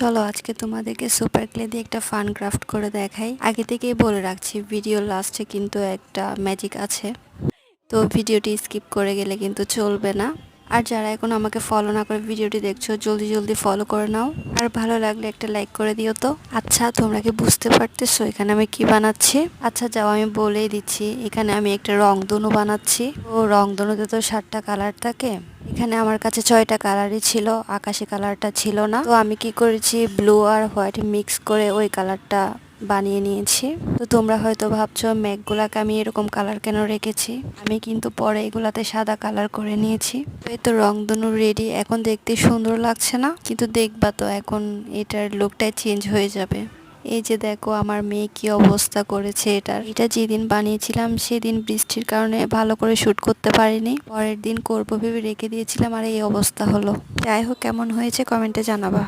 চলো আজকে তোমাদেরকে সুপার ক্লে দিয়ে একটা ফান ক্রাফট করে দেখাই। আগে থেকেই বলে রাখছি ভিডিও লাস্টে কিন্তু একটা ম্যাজিক আছে, তো ভিডিওটি স্কিপ করে গেলে কিন্তু চলবে না। আর যারা এখন আমাকে ফলো না করে ভিডিওটি দেখছো, জলদি জলদি ফলো করে নাও। আর ভালো লাগলে একটা লাইক করে দিও তো। আচ্ছা, তোমরা কি বুঝতে পারতেছো এখানে আমি কি বানাচ্ছি? আচ্ছা যাও, আমি বলেই দিচ্ছি। এখানে আমি একটা রংধনু বানাচ্ছি। ও রংধনুতে তো 7টা কালার থাকে, এখানে আমার কাছে 6টা কালারই ছিল, আকাশি কালারটা ছিল না। তো আমি কি করেছি, ব্লু আর হোয়াইট মিক্স করে ওই কালারটা বানিয়ে নিয়েছি। তো তোমরা হয়তো ভাবছো মেঘগুলাকে আমি এরকম কালার কেন রেখেছি, আমি কিন্তু পরে এগুলাতে সাদা কালার করে নিয়েছি। এই তো রংধনু রেডি। এখন দেখতে সুন্দর লাগছে না? কিন্তু দেখবা তো এখন এটার লুকটাই চেঞ্জ হয়ে যাবে। এই যে দেখো আমার মেয়ে কি অবস্থা করেছে। এটা যেদিন বানিয়েছিলাম সেদিন বৃষ্টির কারণে ভালো করে শুট করতে পারিনি, পরের দিন করবো ভেবে রেখে দিয়েছিলাম আর এই অবস্থা হলো। যাই হোক, কেমন হয়েছে কমেন্টে জানাবা।